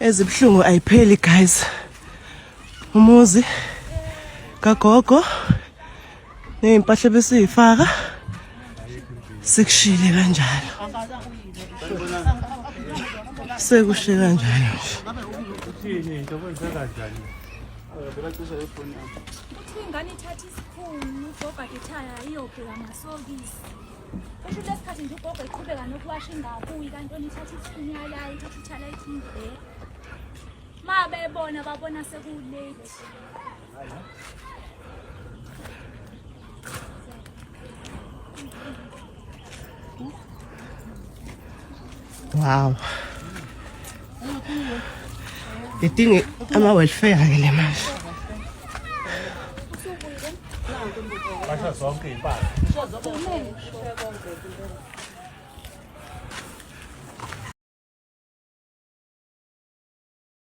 Ezibhlungu ayipheli guys. Umuzi kagogo neimpahla besifaka sikushile kanjalo. Sekushe kanjalo. Ingane ithatha isikhuni ugogo ekhaya iyobheka amasokisi. Kusho lesikhathi nje ugogo eqhubeka nokuwasha ingabuyi kanti ithatha isikhuni yayo ithatha ithala ithinde. Mabebona babona sekulate. Wow. Idinga ama-welfare ke le manje. Basha zonke impahla.